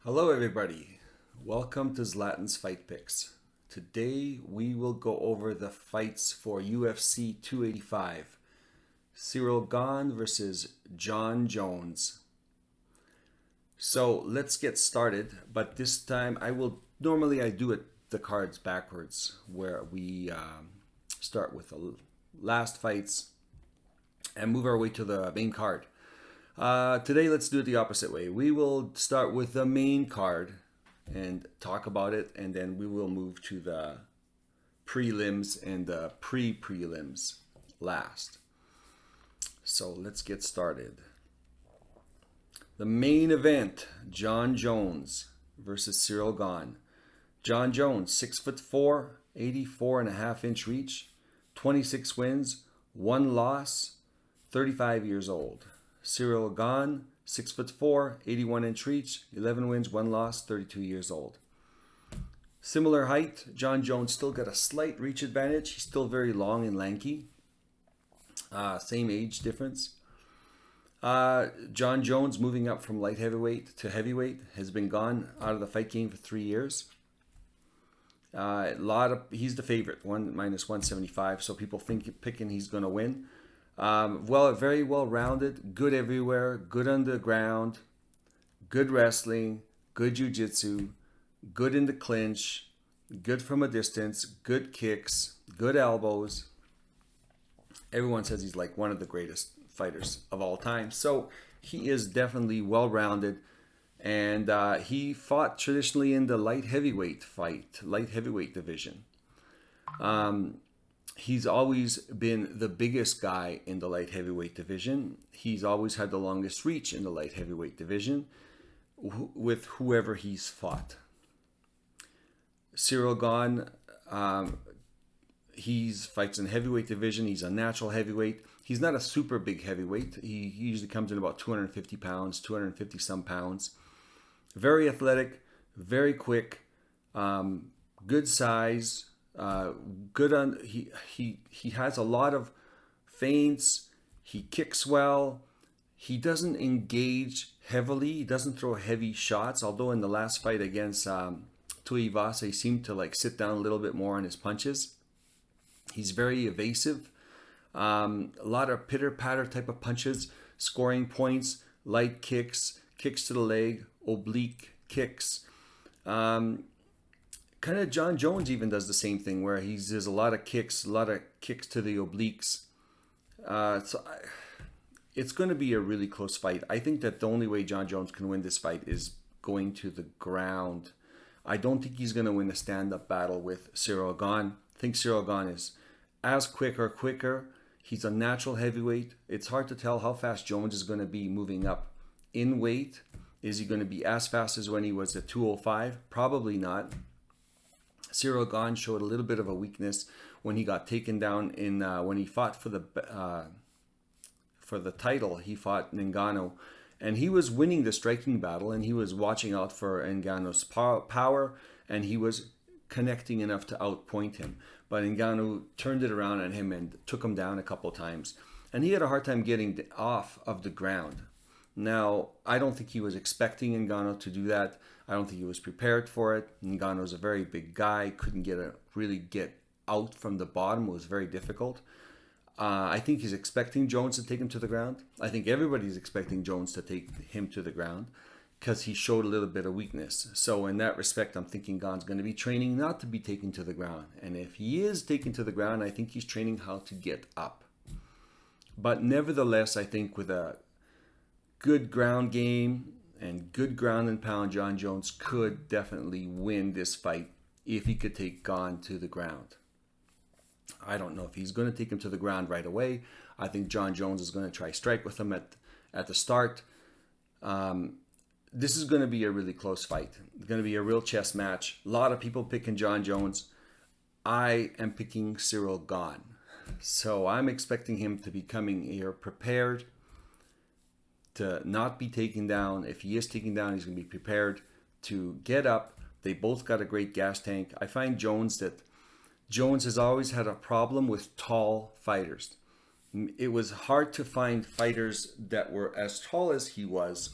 Hello everybody, welcome to Zlatan's Fight Picks. Today we will go over the fights for UFC 285. Ciryl Gane versus Jon Jones. So let's get started, but this time normally I do it the cards backwards, where we start with the last fights and move our way to the main card. Today, let's do it the opposite way. We will start with the main card and talk about it, and then we will move to the prelims and the pre-prelims last. So let's get started. The main event, Jon Jones versus Ciryl Gane. Jon Jones, 6'4", 84.5-inch reach, 26 wins, 1 loss, 35 years old. Ciryl Gane, 6'4", 81-inch reach, 11 wins, 1 loss, 32 years old. Similar height, Jon Jones still got a slight reach advantage. He's still very long and lanky. Same age difference. Jon Jones, moving up from light heavyweight to heavyweight, has been gone out of the fight game for 3 years. He's the favorite, -175, so people picking he's going to win. Very well rounded, good everywhere, good on the ground, good wrestling, good jiu-jitsu, good in the clinch, good from a distance, good kicks, good elbows. Everyone says he's like one of the greatest fighters of all time. So he is definitely well rounded, and he fought traditionally in the light heavyweight division. He's always been the biggest guy in the light heavyweight division. He's always had the longest reach in the light heavyweight division with whoever he's fought. Ciryl Gane, he fights in the heavyweight division. He's a natural heavyweight. He's not a super big heavyweight. He usually comes in about 250 pounds, 250 some pounds. Very athletic, very quick, good size. Good on he has a lot of feints. He kicks well. He doesn't engage heavily. He doesn't throw heavy shots. Although in the last fight against Tuivasa, he seemed to sit down a little bit more on his punches. He's very evasive. A lot of pitter patter type of punches, scoring points, light kicks, kicks to the leg, oblique kicks. Kind of Jon Jones even does the same thing, where there's a lot of kicks to the obliques. It's going to be a really close fight. I think that the only way Jon Jones can win this fight is going to the ground. I don't think he's going to win a stand-up battle with Ciryl Gane. I think Ciryl Gane is as quick or quicker. He's a natural heavyweight. It's hard to tell how fast Jones is going to be moving up in weight. Is he going to be as fast as when he was at 205? Probably not. Ciryl Gane showed a little bit of a weakness when he got taken down when he fought for the title. He fought Ngannou, and he was winning the striking battle, and he was watching out for Ngannou's power, and he was connecting enough to outpoint him. But Ngannou turned it around on him and took him down a couple times, and he had a hard time getting off of the ground. Now, I don't think he was expecting Ngannou to do that. I don't think he was prepared for it. Ngannou's a very big guy, couldn't really get out from the bottom. It was very difficult. I think he's expecting Jones to take him to the ground. I think everybody's expecting Jones to take him to the ground because he showed a little bit of weakness. So in that respect, I'm thinking Gane's going to be training not to be taken to the ground. And if he is taken to the ground, I think he's training how to get up. But nevertheless, I think with a good ground game and good ground and pound, Jon Jones could definitely win this fight if he could take Gane to the ground. I don't know if he's going to take him to the ground right away. I think Jon Jones is going to try strike with him at the start. This is going to be a really close fight. It's going to be a real chess match. A lot of people picking Jon Jones. I am picking Ciryl Gane. So I'm expecting him to be coming here prepared to not be taken down. If he is taken down, he's going to be prepared to get up. They both got a great gas tank. I find Jones has always had a problem with tall fighters. It was hard to find fighters that were as tall as he was,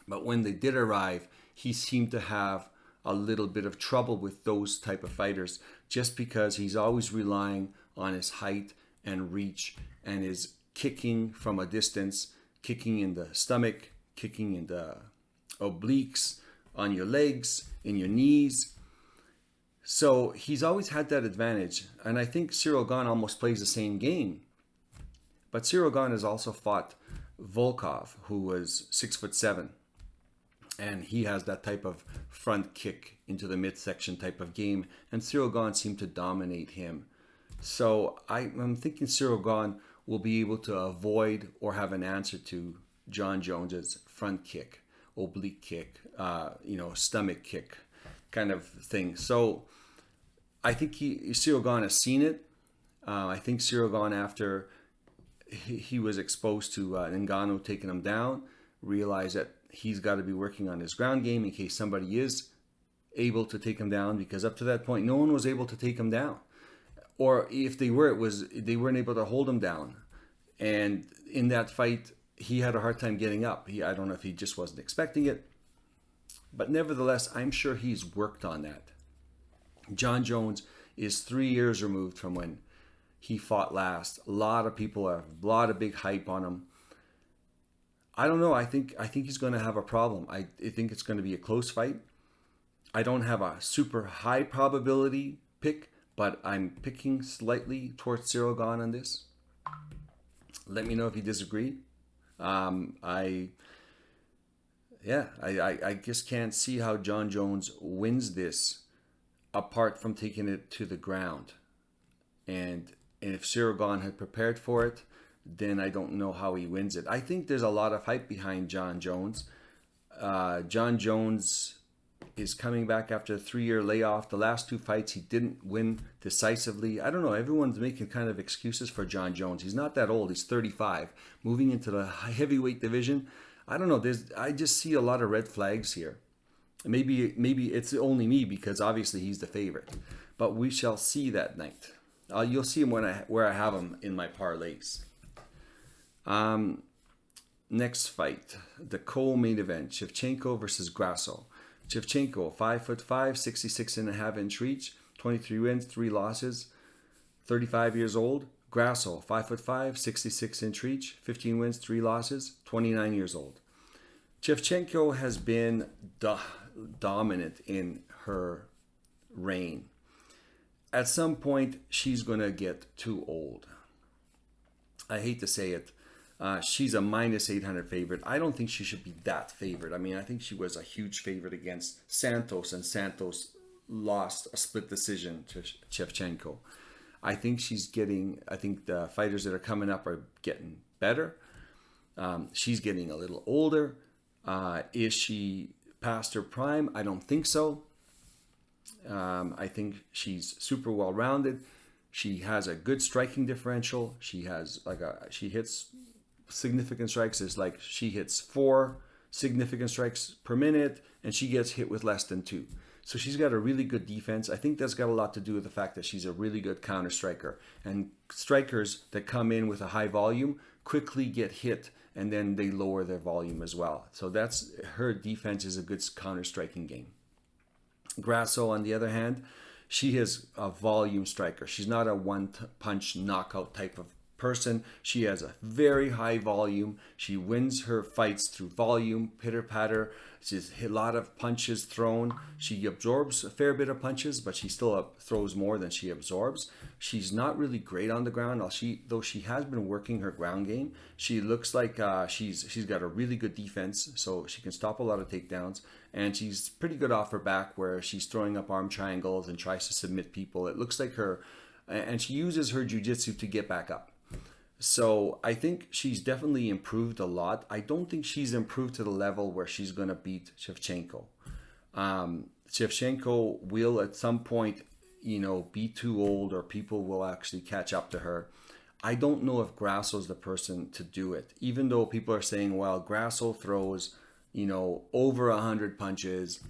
but when they did arrive, he seemed to have a little bit of trouble with those type of fighters, just because he's always relying on his height and reach and is kicking from a distance, kicking in the stomach, kicking in the obliques, on your legs, in your knees. So he's always had that advantage. And I think Cyril Gane almost plays the same game. But Cyril Gane has also fought Volkov, who was 6'7", and he has that type of front kick into the midsection type of game, and Cyril Gane seemed to dominate him. So I'm thinking Cyril Gane will be able to avoid or have an answer to Jon Jones's front kick, oblique kick, stomach kick kind of thing. So I think Cyril Gane has seen it. I think Cyril Gane, after he was exposed to Ngannou taking him down, realized that he's got to be working on his ground game in case somebody is able to take him down, because up to that point, no one was able to take him down. Or if they were, they weren't able to hold him down. And in that fight, he had a hard time getting up. I don't know if he just wasn't expecting it. But nevertheless, I'm sure he's worked on that. Jon Jones is 3 years removed from when he fought last. A lot of people have a lot of big hype on him. I don't know. I think he's going to have a problem. I think it's going to be a close fight. I don't have a super high probability pick, but I'm picking slightly towards Cyril Gane on this. Let me know if you disagree. I just can't see how Jon Jones wins this apart from taking it to the ground. And if Cyril Gane had prepared for it, then I don't know how he wins it. I think there's a lot of hype behind Jon Jones. Jon Jones is coming back after a 3-year layoff. The last 2 fights, he didn't win decisively. I don't know. Everyone's making kind of excuses for Jon Jones. He's not that old. He's 35. Moving into the heavyweight division. I don't know. I just see a lot of red flags here. Maybe it's only me, because obviously he's the favorite. But we shall see that night. You'll see him where I have him in my parlays. Next fight, the co-main event, Shevchenko versus Grasso. Shevchenko, 5'5", 66.5-inch reach, 23 wins, 3 losses, 35 years old. Grasso, 5'5", 66-inch reach, 15 wins, 3 losses, 29 years old. Shevchenko has been dominant in her reign. At some point, she's going to get too old. I hate to say it. She's a minus 800 favorite. I don't think she should be that favorite. I mean, I think she was a huge favorite against Santos, and Santos lost a split decision to Shevchenko. I think the fighters that are coming up are getting better. She's getting a little older. Is she past her prime? I don't think so. I think she's super well-rounded. She has a good striking differential. She hits significant strikes. It's like she hits 4 significant strikes per minute, and she gets hit with less than 2. So she's got a really good defense. I think that's got a lot to do with the fact that she's a really good counter striker. And strikers that come in with a high volume quickly get hit, and then they lower their volume as well. So that's her defense is a good counter striking game. Grasso, on the other hand, she is a volume striker. She's not a one-punch knockout type of person. She has a very high volume. She wins her fights through volume, pitter-patter. She's a lot of punches thrown. She absorbs a fair bit of punches, but she still throws more than she absorbs. She's not really great on the ground, though she has been working her ground game. She looks like she's got a really good defense, so she can stop a lot of takedowns. And she's pretty good off her back, where she's throwing up arm triangles and tries to submit people. It looks like her, and she uses her jiu-jitsu to get back up. So I think she's definitely improved a lot. I don't think she's improved to the level where she's going to beat Shevchenko. Shevchenko will at some point, be too old, or people will actually catch up to her. I don't know if Grasso's the person to do it, even though people are saying, well, Grasso throws, over 100 punches,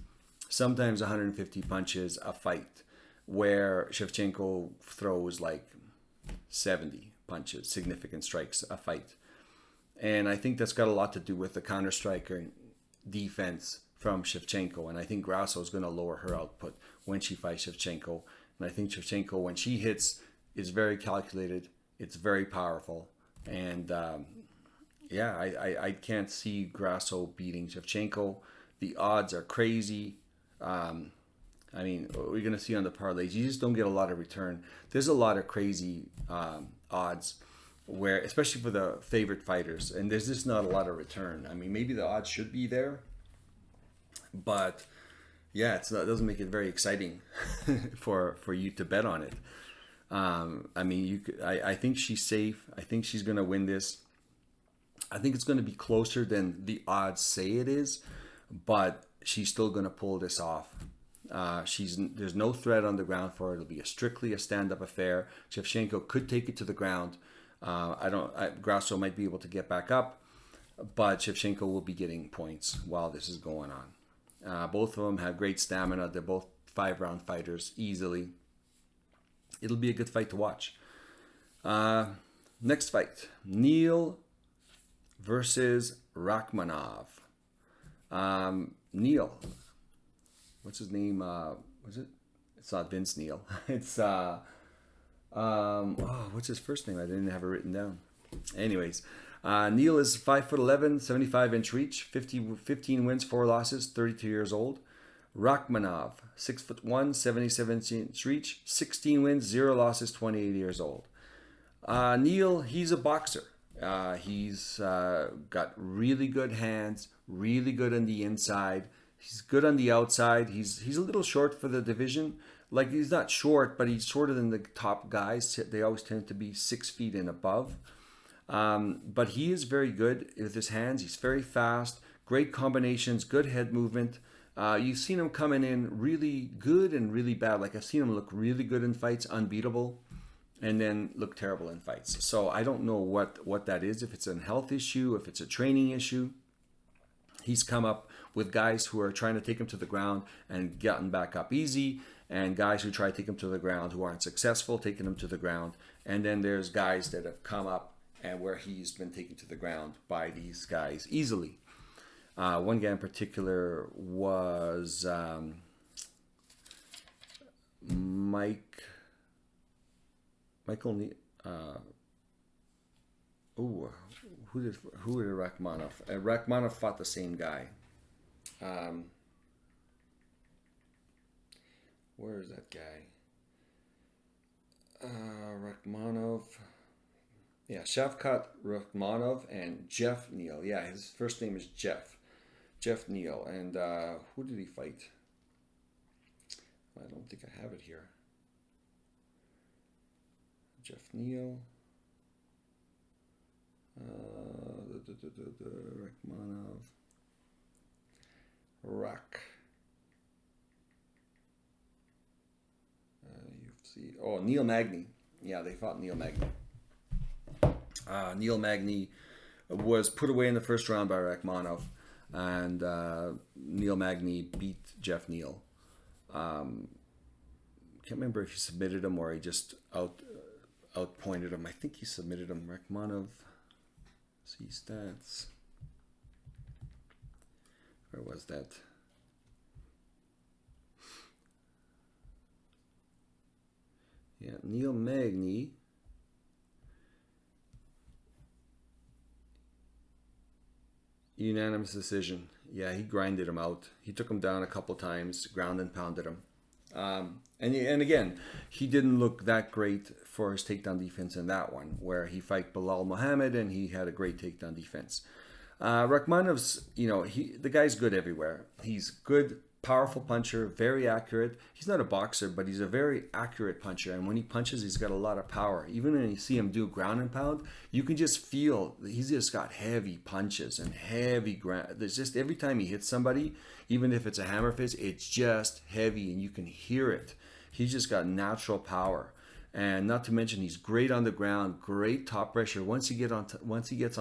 sometimes 150 punches a fight, where Shevchenko throws like 70 punches, significant strikes a fight. And I think that's got a lot to do with the counter striker defense from Shevchenko, and I think Grasso is going to lower her output when she fights Shevchenko. And I think Shevchenko, when she hits, is very calculated. It's very powerful, and yeah, I can't see Grasso beating Shevchenko. The odds are crazy. I mean, we're going to see on the parlays, you just don't get a lot of return. There's a lot of crazy odds where, especially for the favorite fighters, and there's just not a lot of return. I mean, maybe the odds should be there, but yeah, it doesn't make it very exciting for you to bet on it. I mean, I think she's safe. I think she's going to win this. I think it's going to be closer than the odds say it is, but she's still going to pull this off. There's no threat on the ground for her. It'll be strictly a stand-up affair. Shevchenko could take it to the ground. Grasso might be able to get back up, but Shevchenko will be getting points while this is going on. Both of them have great stamina. They're both 5-round fighters easily. It'll be a good fight to watch. Next fight, Neil versus Rakhmonov. Neil, what's his name? Was it? It's not Vince Neil. It's what's his first name? I didn't have it written down. Anyways, Neil is 5'11", 75-inch reach, 15 wins, 4 losses, 32 years old. Rakhmonov, 6'1", 77-inch reach, 16 wins, 0 losses, 28 years old. Neil, he's a boxer. He's got really good hands, really good on the inside. He's good on the outside. He's a little short for the division. Like, he's not short, but he's shorter than the top guys. They always tend to be 6 feet and above. But he is very good with his hands. He's very fast, great combinations, good head movement. You've seen him coming in really good and really bad. Like, I've seen him look really good in fights, unbeatable, and then look terrible in fights. So I don't know what that is, if it's a health issue, if it's a training issue. He's come up with guys who are trying to take him to the ground and gotten back up easy, and guys who try to take him to the ground who aren't successful, taking him to the ground. And then there's guys that have come up and where he's been taken to the ground by these guys easily. One guy in particular was Michael. Who did Rakhmonov? Rakhmonov fought the same guy. Where is that guy? Rakhmonov. Yeah, Shavkat Rakhmonov and Jeff Neal. Yeah, his first name is Jeff. Jeff Neal. And who did he fight? I don't think I have it here. Jeff Neal. Rakhmonov. UFC. Oh, Neil Magny. Yeah, they fought Neil Magny. Neil Magny was put away in the first round by Rakhmonov, and Neil Magny beat Jeff Neal. Can't remember if he submitted him or he just outpointed him. I think he submitted him. Rakhmonov. See stats. Where was that? Yeah, Neil Magny. Unanimous decision. Yeah, he grinded him out. He took him down a couple times, ground and pounded him. And again, he didn't look that great for his takedown defense in that one, where he fight Bilal Muhammad and he had a great takedown defense. Rakhmonov's, the guy's good everywhere. He's good, powerful puncher, very accurate. He's not a boxer, but he's a very accurate puncher. And when he punches, he's got a lot of power. Even when you see him do ground and pound, you can just feel he's just got heavy punches and heavy ground. There's just every time he hits somebody, even if it's a hammer fist, it's just heavy and you can hear it. He's just got natural power. And not to mention, he's great on the ground, great top pressure. Once he gets on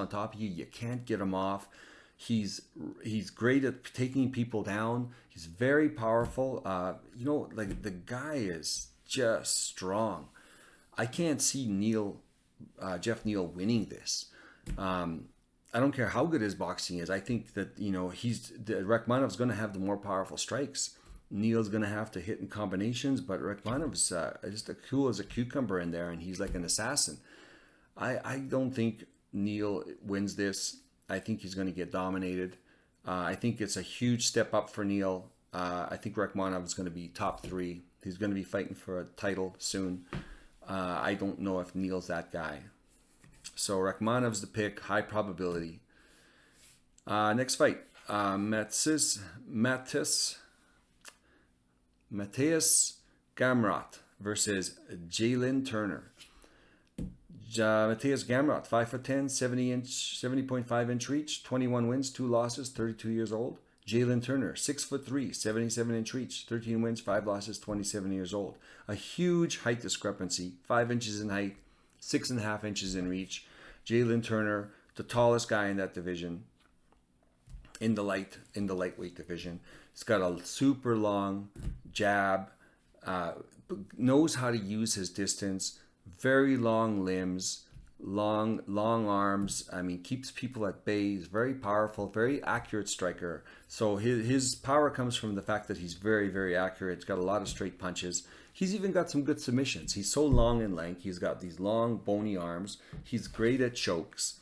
top of you, you can't get him off. He's great at taking people down. He's very powerful. Like the guy is just strong. I can't see Jeff Neal winning this. I don't care how good his boxing is. I think that, Rakhmonov's going to have the more powerful strikes. Neil's going to have to hit in combinations, but Rakhmonov's just as cool as a cucumber in there, and he's like an assassin. I don't think Neil wins this. I think he's going to get dominated. I think it's a huge step up for Neil. I think Rakhmonov is going to be top 3. He's going to be fighting for a title soon. I don't know if Neil's that guy. So Rakhmonov's the pick, high probability. Next fight, Matthias Gamrot versus Jalen Turner. Matthias Gamrot, 5'10", 70.5 inch reach, 21 wins, 2 losses, 32 years old. Jalen Turner, 6'3", 77 inch reach, 13 wins, 5 losses, 27 years old. A huge height discrepancy, 5 inches in height, 6.5 inches in reach. Jalen Turner, the tallest guy in that division, in the lightweight division. He's got a super long jab, knows how to use his distance, very long limbs, long arms. I mean, keeps people at bay. He's very powerful, very accurate striker. So his power comes from the fact that he's very, very accurate. He's got a lot of straight punches. He's even got some good submissions. He's so long in length. He's got these long, bony arms. He's great at chokes,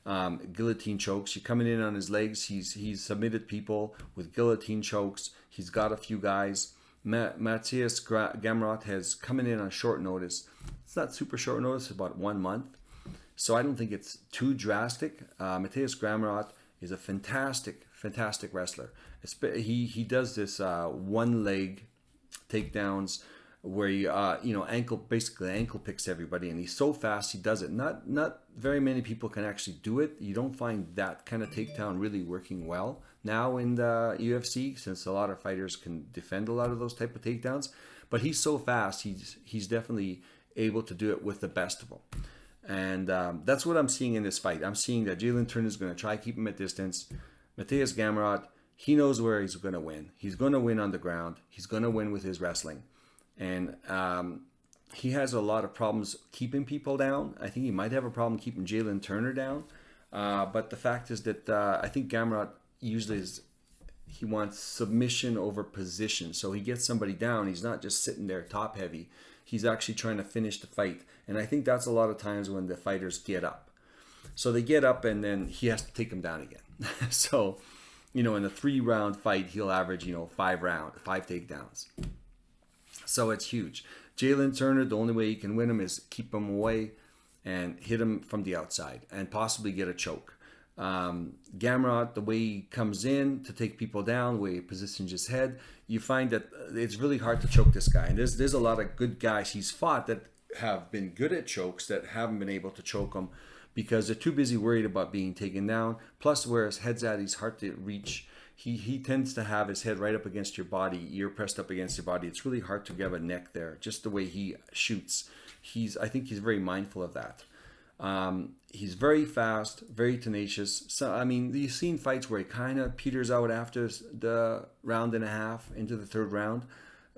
guillotine chokes. You're coming in on his legs. He's submitted people with guillotine chokes. He's got a few guys. Matthias Gamrot has coming in on short notice. It's not super short notice, about 1 month. So I don't think it's too drastic. Matthias Gamrot is a fantastic wrestler. He does this one leg takedowns where he ankle picks everybody, and he's so fast he does it. Not very many people can actually do it. You don't find that kind of takedown really working well now in the UFC, since a lot of fighters can defend a lot of those type of takedowns. But he's so fast, he's definitely able to do it with the best of them. And that's what I'm seeing in this fight. I'm seeing that Jalen Turner is going to try to keep him at distance. Matthias Gamrot, he knows where he's going to win. He's going to win on the ground. He's going to win with his wrestling. And he has a lot of problems keeping people down. I think he might have a problem keeping Jalen Turner down. But the fact is that I think Gamrot usually he wants submission over position. So he gets somebody down. He's not just sitting there top heavy. He's actually trying to finish the fight. And I think that's a lot of times when the fighters get up. So they get up and then he has to take them down again. So, in a 3-round fight, he'll average, 5 takedowns. So it's huge. Jalen Turner, the only way you can win him is keep him away and hit him from the outside and possibly get a choke. Gamrot, the way he comes in to take people down, the way he positions his head, you find that it's really hard to choke this guy. And there's a lot of good guys he's fought that have been good at chokes that haven't been able to choke him because they're too busy worried about being taken down. Plus, where his head's at, he's hard to reach. He tends to have his head right up against your body, ear pressed up against your body. It's really hard to grab a neck there, just the way he shoots. I think he's very mindful of that. He's very fast, very tenacious. So, I mean, you've seen fights where he kind of peters out after the round and a half into the 3rd round.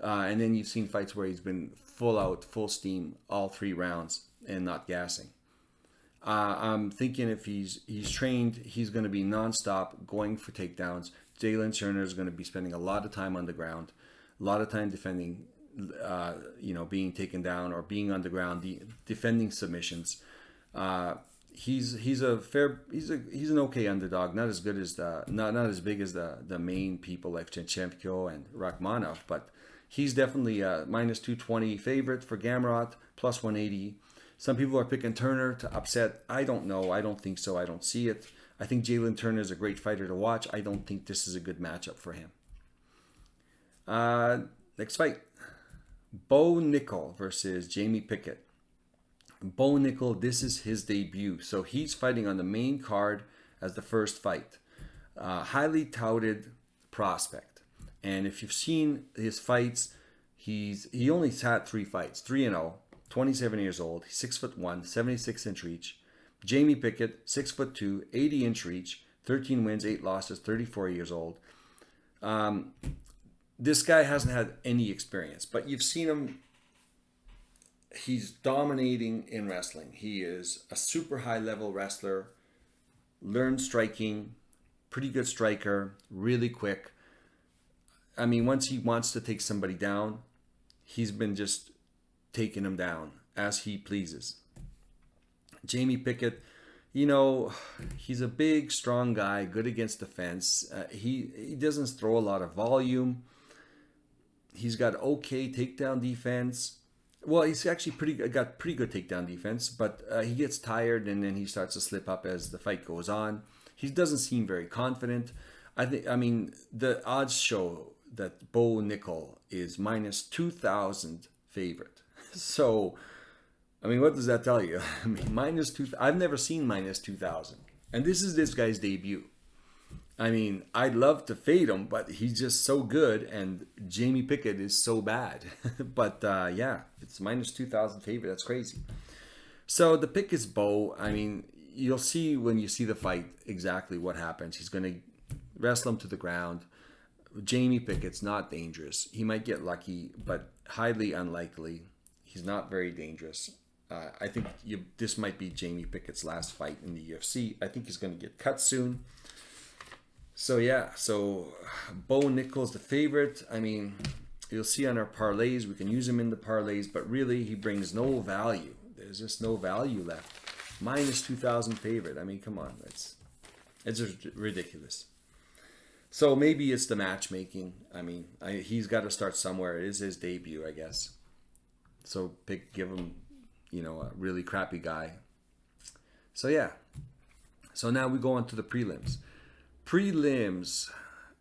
And then you've seen fights where he's been full out, full steam, all 3 rounds and not gassing. I'm thinking if he's trained, he's going to be nonstop going for takedowns. Jalen Turner is going to be spending a lot of time on the ground, a lot of time defending, being taken down or being on the ground, defending submissions. He's an okay underdog, not as good as not as big as the main people like Chenchenko and Rakhmonov, but he's definitely a minus 220 favorite for Gamrot, plus 180. Some people are picking Turner to upset. I don't know. I don't think so. I don't see it. I think Jalen Turner is a great fighter to watch. I don't think this is a good matchup for him. Next fight. Bo Nickel versus Jamie Pickett. Bo Nickel, this is his debut. So he's fighting on the main card as the first fight. Highly touted prospect. And if you've seen his fights, he only had 3 fights. 3-0. 27 years old. He's 6'1", 76 inch reach. Jamie Pickett, 6'2", 80 inch reach, 13 wins, 8 losses, 34 years old. This guy hasn't had any experience, but you've seen him. He's dominating in wrestling. He is a super high level wrestler. learned striking, pretty good striker, really quick. I mean, once he wants to take somebody down, he's been just taking him down as he pleases. Jamie Pickett, he's a big, strong guy, good against the fence. He doesn't throw a lot of volume. He's got okay takedown defense. Well, he's actually got pretty good takedown defense, but he gets tired and then he starts to slip up as the fight goes on. He doesn't seem very confident. I mean, the odds show that Bo Nickel is minus 2,000 favorite. So, I mean, what does that tell you? I mean, minus 2,000. I've never seen minus 2,000. And this is this guy's debut. I mean, I'd love to fade him, but he's just so good, and Jamie Pickett is so bad. But yeah, it's minus 2,000 favorite. That's crazy. So the pick is Bo. I mean, you'll see when you see the fight exactly what happens. He's going to wrestle him to the ground. Jamie Pickett's not dangerous. He might get lucky, but highly unlikely. He's not very dangerous. I think this might be Jamie Pickett's last fight in the UFC. I think he's going to get cut soon. So yeah, Bo Nickel's the favorite. I mean, you'll see on our parlays, we can use him in the parlays, but really he brings no value. There's just no value left. Minus 2,000 favorite. I mean, come on, it's just ridiculous. So maybe it's the matchmaking. I mean, he's got to start somewhere. It is his debut, I guess. So give him, a really crappy guy. So yeah. So now we go on to the prelims. Prelims,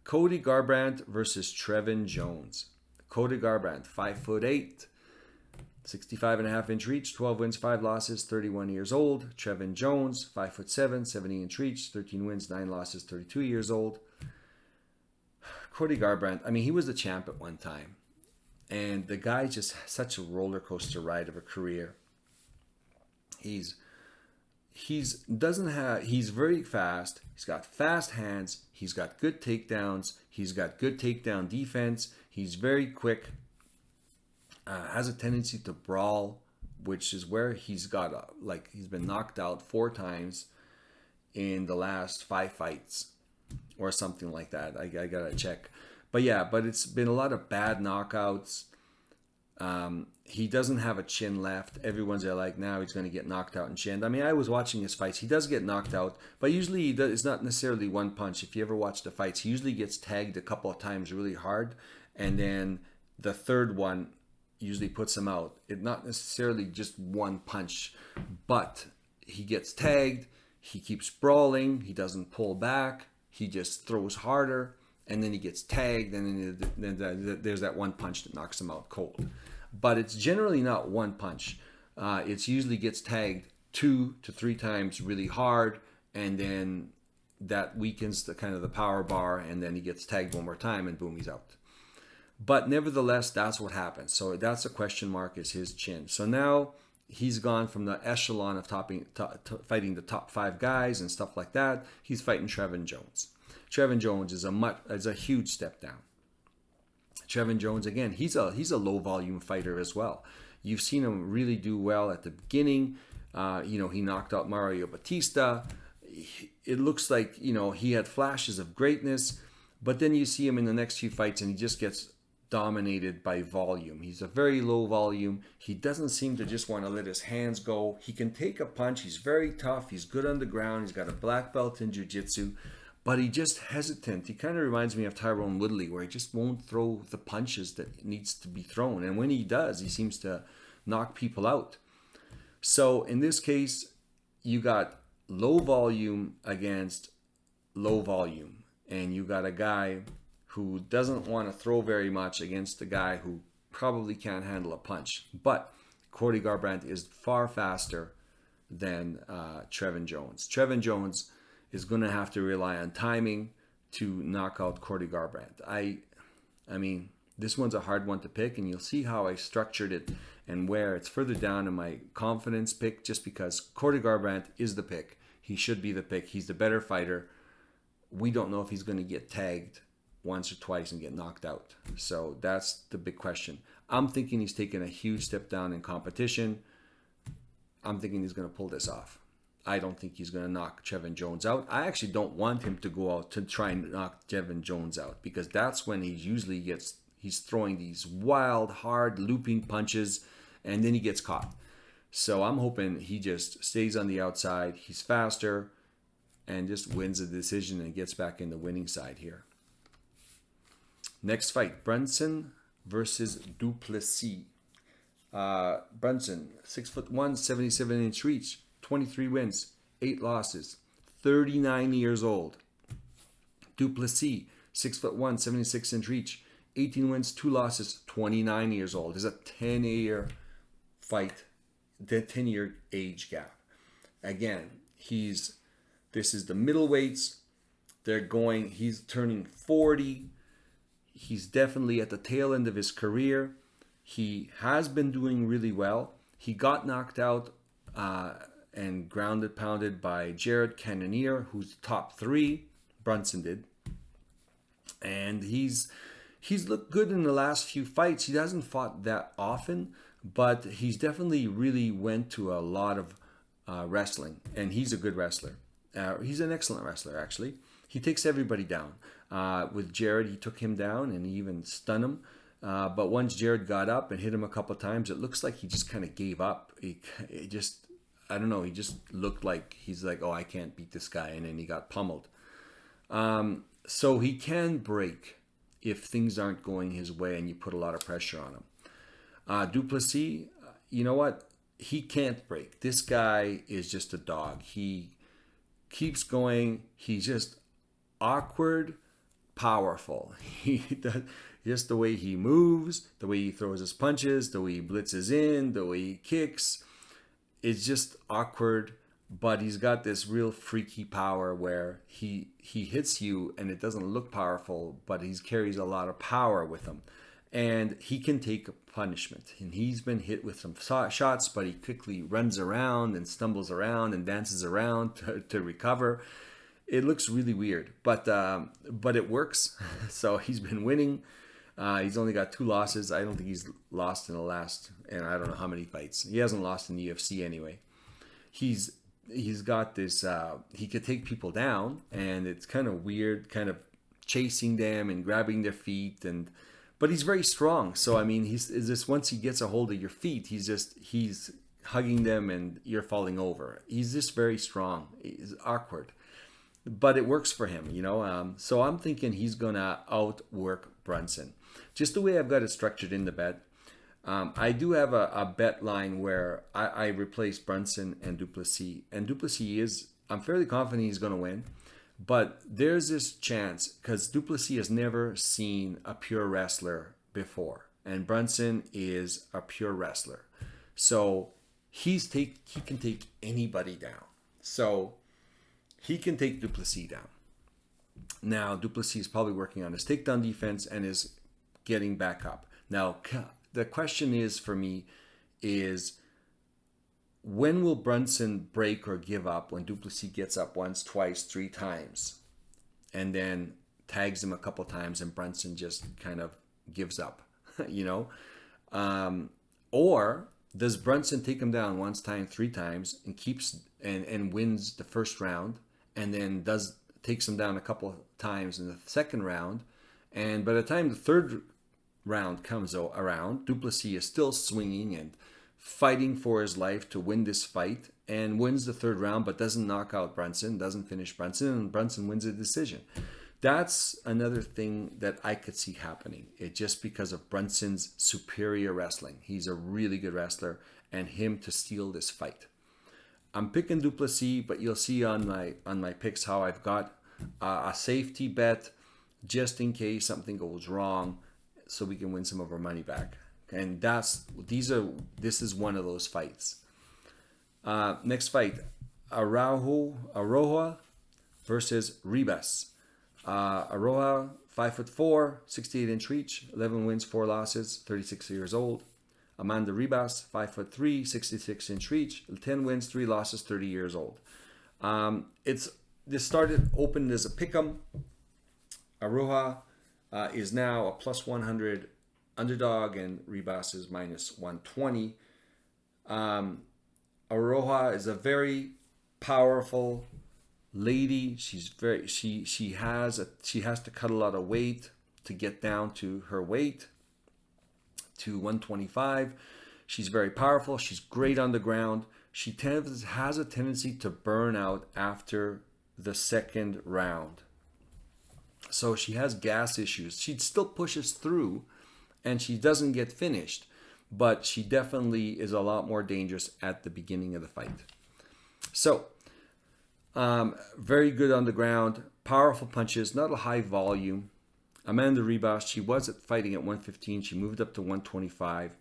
Cody Garbrandt versus Trevin Jones. Cody Garbrandt, 5'8", 65.5-inch reach, 12 wins, 5 losses, 31 years old. Trevin Jones, 5'7", 70-inch reach, 13 wins, 9 losses, 32 years old. Cody Garbrandt, I mean, he was the champ at one time. And the guy just such a roller coaster ride of a career. He's very fast. He's got fast hands. He's got good takedowns. He's got good takedown defense. He's very quick. Has a tendency to brawl, which is where he's got he's been knocked out 4 times in the last 5 fights or something like that. I gotta check. But yeah, it's been a lot of bad knockouts. He doesn't have a chin left. Everyone's like, now he's going to get knocked out and chinned. I mean, I was watching his fights. He does get knocked out, but usually it's not necessarily one punch. If you ever watch the fights, he usually gets tagged a couple of times really hard, and then the third one usually puts him out. It's not necessarily just one punch, but he gets tagged. He keeps brawling. He doesn't pull back. He just throws harder, and then he gets tagged, and then there's that one punch that knocks him out cold. But it's generally not one punch. It usually gets tagged 2 to 3 times really hard, and then that weakens the power bar, and then he gets tagged one more time, and boom, he's out. But nevertheless, that's what happens. So that's a question mark, is his chin. So now he's gone from the echelon of fighting the top 5 guys and stuff like that. He's fighting Trevin Jones. Trevin Jones is a huge step down. Trevin Jones, again, he's a low volume fighter as well. You've seen him really do well at the beginning. He knocked out Mario Batista. It looks like, he had flashes of greatness, but then you see him in the next few fights and he just gets dominated by volume. He's a very low volume. He doesn't seem to just want to let his hands go. He can take a punch. He's very tough. He's good on the ground. He's got a black belt in jiu-jitsu. But he just hesitant. He kind of reminds me of Tyrone Woodley, where he just won't throw the punches that needs to be thrown. And when he does, he seems to knock people out. So in this case, you got low volume against low volume. And you got a guy who doesn't want to throw very much against a guy who probably can't handle a punch. But Cody Garbrandt is far faster than Trevin Jones. Trevin Jones is going to have to rely on timing to knock out Cody Garbrandt. I mean, this one's a hard one to pick, and you'll see how I structured it and where it's further down in my confidence pick, just because Cody Garbrandt is the pick. He should be the pick. He's the better fighter. We don't know if he's going to get tagged once or twice and get knocked out. So that's the big question. I'm thinking he's taken a huge step down in competition. I'm thinking he's going to pull this off. I don't think he's going to knock Chevin Jones out. I actually don't want him to go out to try and knock Chevin Jones out, because that's when he's throwing these wild, hard, looping punches, and then he gets caught. So I'm hoping he just stays on the outside. He's faster and just wins the decision and gets back in the winning side here. Next fight, Brunson versus Duplessis. Brunson, 6'1", 77-inch reach, 23 wins, 8 losses, 39 years old. Duplessis, 6'1", 76-inch reach, 18 wins, 2 losses, 29 years old. There's a 10-year fight, the 10-year age gap. Again, this is the middleweights. He's turning 40. He's definitely at the tail end of his career. He has been doing really well. He got knocked out and grounded, pounded by Jared Cannonier, who's top 3. Brunson did. And he's looked good in the last few fights. He hasn't fought that often, but he's definitely really went to a lot of wrestling. And he's a good wrestler. He's an excellent wrestler, actually. He takes everybody down. With Jared, he took him down and he even stunned him. But once Jared got up and hit him a couple times, it looks like he just kind of gave up. I don't know, he just looked like he's like, oh, I can't beat this guy. And then he got pummeled. So he can break if things aren't going his way and you put a lot of pressure on him. Duplessis, you know what? He can't break. This guy is just a dog. He keeps going. He's just awkward, powerful. Just the way he moves, the way he throws his punches, the way he blitzes in, the way he kicks. It's just awkward, but he's got this real freaky power where he hits you and it doesn't look powerful, but he carries a lot of power with him. And he can take punishment. And he's been hit with some shots, but he quickly runs around and stumbles around and dances around to recover. It looks really weird, but it works. So he's been winning. He's only got 2 losses. I don't think he's lost in the last, and I don't know how many fights. He hasn't lost in the UFC anyway. He's got this, he could take people down, and it's kind of weird, kind of chasing them and grabbing their feet, but he's very strong. So I mean, he's just, once he gets a hold of your feet, he's hugging them and you're falling over. He's just very strong. He's awkward, but it works for him, you know. So I'm thinking he's gonna outwork Brunson. Just the way I've got it structured in the bet. I do have a bet line where I replace Brunson and Duplessis. And Duplessis I'm fairly confident he's going to win. But there's this chance, because Duplessis has never seen a pure wrestler before. And Brunson is a pure wrestler. So he can take anybody down. So he can take Duplessis down. Now, Duplessis is probably working on his takedown defense and is getting back up. Now, the question is for me is, when will Brunson break or give up when Duplessis gets up once, twice, 3 times and then tags him a couple times and Brunson just kind of gives up, you know? Or does Brunson take him down once, 3 times and keeps and wins the first round, and then takes him down a couple times in the second round, and by the time the third round comes around, Duplessis is still swinging and fighting for his life to win this fight, and wins the third round but doesn't knock out Brunson, doesn't finish Brunson, and Brunson wins a decision. That's another thing that I could see happening. It's just because of Brunson's superior wrestling. He's a really good wrestler, and him to steal this fight. I'm picking Duplessis, but you'll see on my picks how I've got a safety bet just in case something goes wrong, so we can win some of our money back. And this is one of those fights. Next fight, Aroha versus Ribas. Aroha, 5'4", 68-inch reach, 11 wins, 4 losses, 36 years old. Amanda Ribas, 5'3", 66-inch reach, 10 wins, 3 losses, 30 years old. This started opened as a pick'em. Aroha is now a plus 100 underdog, and Ribas is minus 120. Aroha is a very powerful lady. She's very she has to cut a lot of weight to get down to her weight, to 125. She's very powerful. She's great on the ground. She has a tendency to burn out after the second round. So she has gas issues. She still pushes through and she doesn't get finished, but she definitely is a lot more dangerous at the beginning of the fight. So, very good on the ground, powerful punches, not a high volume. Amanda Ribas, she was fighting at 115. She moved up to 125.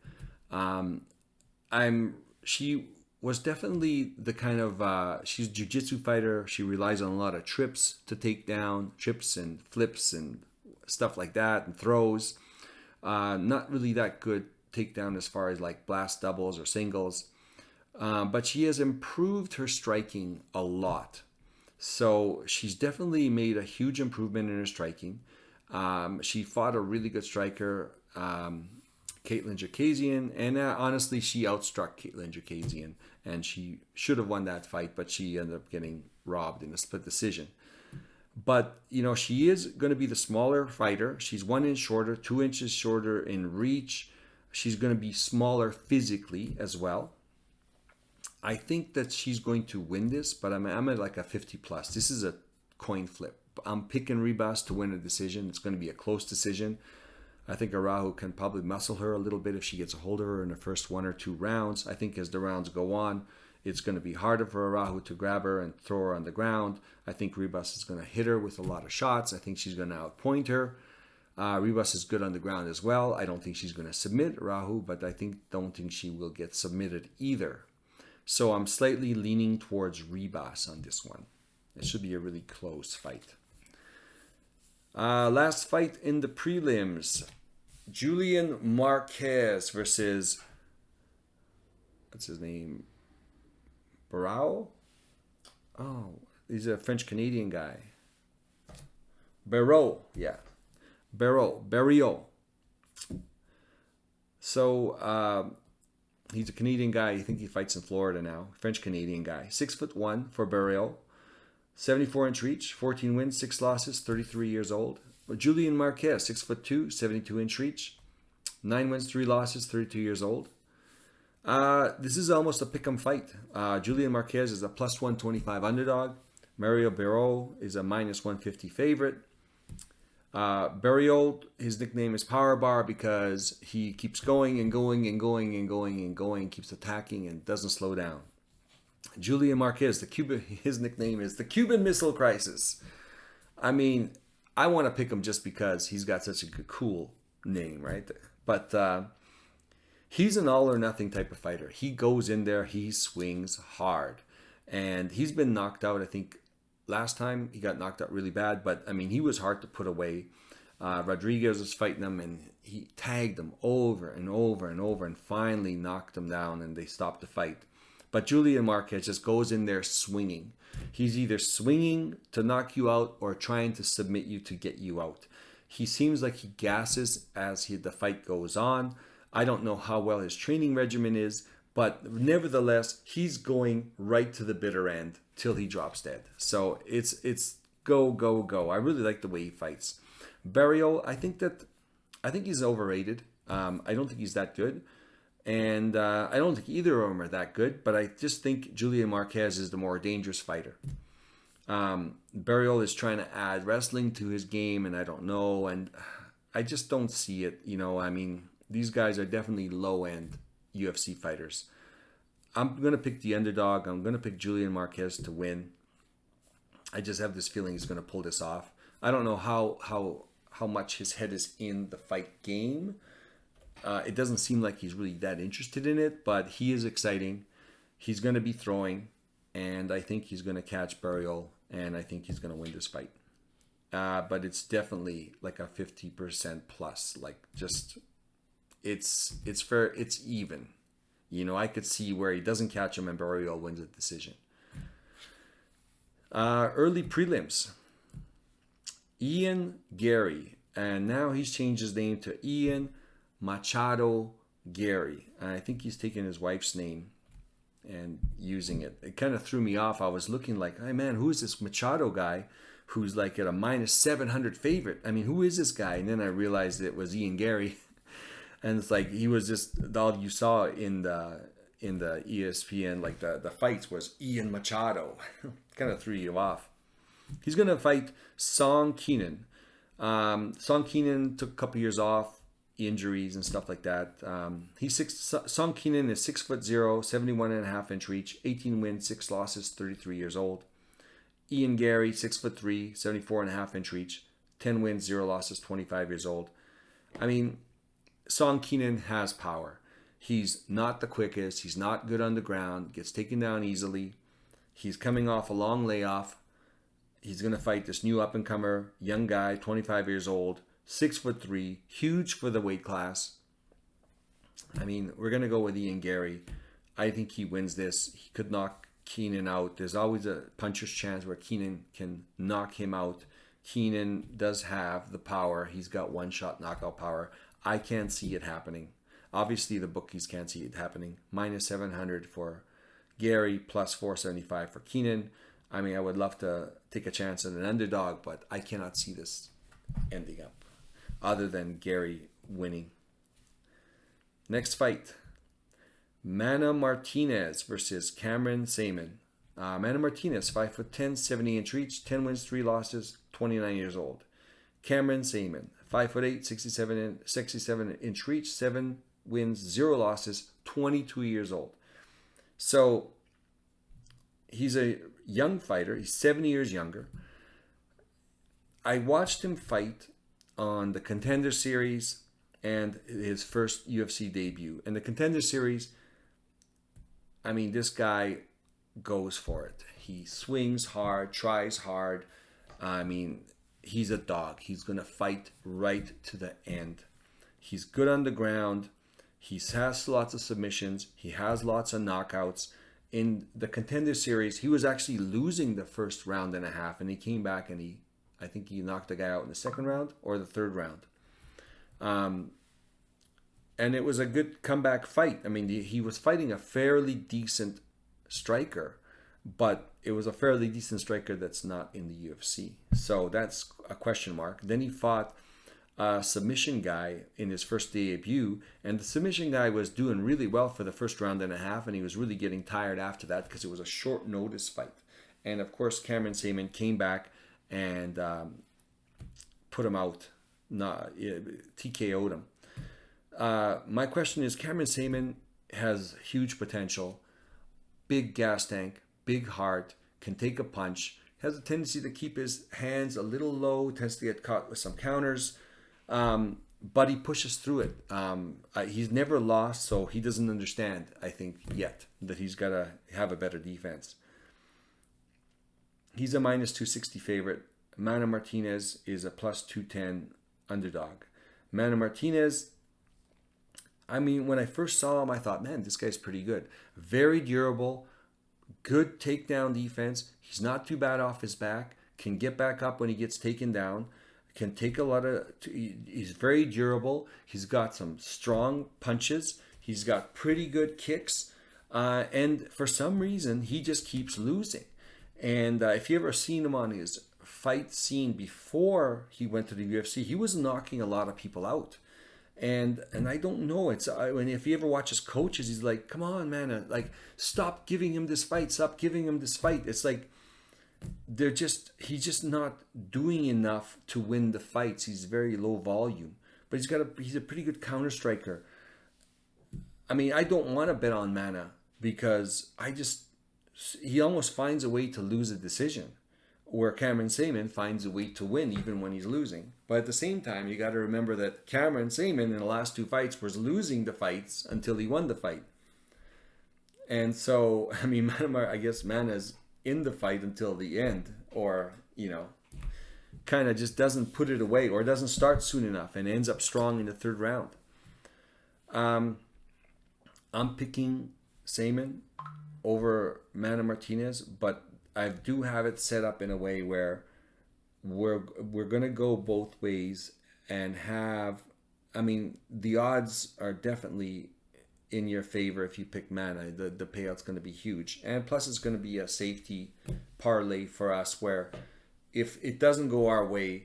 She was definitely the kind of, she's a jiu-jitsu fighter. She relies on a lot of trips to take down, trips and flips and stuff like that, and throws. Not really that good takedown as far as like blast doubles or singles. But she has improved her striking a lot. So she's definitely made a huge improvement in her striking. She fought a really good striker, Caitlin Jerkasian, and honestly, she outstruck Caitlin Jerkasian, and she should have won that fight, but she ended up getting robbed in a split decision. But, you know, she is going to be the smaller fighter. She's 1 inch shorter, 2 inches shorter in reach. She's going to be smaller physically as well. I think that she's going to win this, but I'm at like a 50 plus. This is a coin flip. I'm picking Ribas to win a decision. It's going to be a close decision. I think Araujo can probably muscle her a little bit if she gets a hold of her in the first 1 or 2 rounds. I think as the rounds go on, it's going to be harder for Araujo to grab her and throw her on the ground. I think Ribas is going to hit her with a lot of shots. I think she's going to outpoint her. Ribas is good on the ground as well. I don't think she's going to submit Araujo, but don't think she will get submitted either. So I'm slightly leaning towards Ribas on this one. It should be a really close fight. Last fight in the prelims. Julian Marquez versus, what's his name? Barao? Oh, he's a French-Canadian guy. Barreau, yeah. Barrio. So, he's a Canadian guy. I think he fights in Florida now. French-Canadian guy. 6'1" for Barrio. 74-inch reach, 14 wins, 6 losses, 33 years old. Julian Marquez, 6'2", 72-inch reach, 9 wins, 3 losses, 32 years old. This is almost a pick'em fight. Julian Marquez is a plus 125 underdog. Mario Barreau is a minus 150 favorite. Barrio, his nickname is Power Bar because he keeps going and going and going and going and going, keeps attacking and doesn't slow down. Julian Marquez, his nickname is the Cuban Missile Crisis. I mean, I want to pick him just because he's got such a cool name, right? But he's an all or nothing type of fighter. He goes in there, he swings hard. And he's been knocked out, I think, last time he got knocked out really bad. But, I mean, he was hard to put away. Rodriguez was fighting him, and he tagged him over and over and over and finally knocked him down, and they stopped the fight. But Julian Marquez just goes in there swinging. He's either swinging to knock you out or trying to submit you to get you out. He seems like he gasses as the fight goes on. I don't know how well his training regimen is, but nevertheless, he's going right to the bitter end till he drops dead. So it's go, go, go. I really like the way he fights. Barrio, I think he's overrated. I don't think he's that good. And I don't think either of them are that good, but I just think Julian Marquez is the more dangerous fighter. Barrio is trying to add wrestling to his game, and I don't know, and I just don't see it. You know, I mean, these guys are definitely low-end UFC fighters. I'm going to pick the underdog. I'm going to pick Julian Marquez to win. I just have this feeling he's going to pull this off. I don't know how much his head is in the fight game. It doesn't seem like he's really that interested in it, but he is exciting. He's going to be throwing, and I think he's going to catch Barrio, and I think he's going to win this fight. But it's definitely like a 50% plus. Like, just it's fair. It's even. You know, I could see where he doesn't catch him and Barrio wins the decision. Early prelims. Ian Gary, and now he's changed his name to Ian Machado Gary. And I think he's taken his wife's name. and using it. It kind of threw me off. I was looking like, hey man, who is this Machado guy who's like at a minus 700 favorite? I mean, who is this guy? And then I realized it was Ian Gary. And it's like he was just all you saw in the ESPN, like the fights was Ian Machado. Kind of threw you off. He's gonna fight Song Keenan. Song Keenan took a couple years off, injuries and stuff like that. Song Keenan is 6'0", 71.5-inch reach, 18 wins, 6 losses, 33 years old. Ian Gary, 6'3", 74.5-inch reach, 10 wins, 0 losses, 25 years old. I mean, Song Keenan has power. He's not the quickest. He's not good on the ground. Gets taken down easily. He's coming off a long layoff. He's going to fight this new up-and-comer, young guy, 25 years old, 6'3", huge for the weight class. I mean, we're going to go with Ian Gary. I think he wins this. He could knock Keenan out. There's always a puncher's chance where Keenan can knock him out. Keenan does have the power. He's got one-shot knockout power. I can't see it happening. Obviously, the bookies can't see it happening. Minus 700 for Gary, plus 475 for Keenan. I mean, I would love to take a chance at an underdog, but I cannot see this ending up other than Gary winning. Next fight, Mana Martinez versus Cameron Saman. Mana Martinez, 5'10", 70-inch reach, 10 wins, 3 losses, 29 years old. Cameron Saman, 5'8", 67-inch reach, 7 wins, 0 losses, 22 years old. So he's a young fighter. He's 7 years younger. I watched him fight on the Contender Series and his first UFC debut. In the Contender Series, I mean, this guy goes for it. He swings hard, tries hard. I mean, he's a dog. He's going to fight right to the end. He's good on the ground. He has lots of submissions. He has lots of knockouts. In the Contender Series, he was actually losing the first round and a half, and he came back and I think he knocked the guy out in the second round or the third round. And it was a good comeback fight. I mean, he was fighting a fairly decent striker, but it was a fairly decent striker that's not in the UFC. So that's a question mark. Then he fought a submission guy in his first debut, and the submission guy was doing really well for the first round and a half, and he was really getting tired after that because it was a short notice fight. And of course, Cameron Saman came back and put him out, TKO'd him. My question is, Cameron Saman has huge potential, big gas tank, big heart, can take a punch, has a tendency to keep his hands a little low, tends to get caught with some counters, but he pushes through it. He's never lost, so he doesn't understand, I think, yet, that he's got to have a better defense. He's a minus 260 favorite. Mana Martinez is a plus 210 underdog. Mana Martinez, I mean, when I first saw him, I thought, man, this guy's pretty good. Very durable, good takedown defense. He's not too bad off his back, can get back up when he gets taken down, can take a lot of, he's very durable. He's got some strong punches. He's got pretty good kicks. And for some reason, he just keeps losing. And if you ever seen him on his fight scene before he went to the UFC, he was knocking a lot of people out. And I don't know. If you ever watch his coaches, he's like, "Come on, man! Like, stop giving him this fight. Stop giving him this fight." It's like he's just not doing enough to win the fights. He's very low volume, but he's a pretty good counter striker. I mean, I don't want to bet on Mana because he almost finds a way to lose a decision, where Cameron Saman finds a way to win even when he's losing. But at the same time, you got to remember that Cameron Saman in the last 2 fights was losing the fights until he won the fight. And so, I mean, I guess Mana's in the fight until the end, or, kind of just doesn't put it away or doesn't start soon enough and ends up strong in the third round. I'm picking Saman over Mana Martinez, but I do have it set up in a way where we're going to go both ways and have, I mean, the odds are definitely in your favor if you pick Mana. The payout's going to be huge. And plus it's going to be a safety parlay for us where if it doesn't go our way,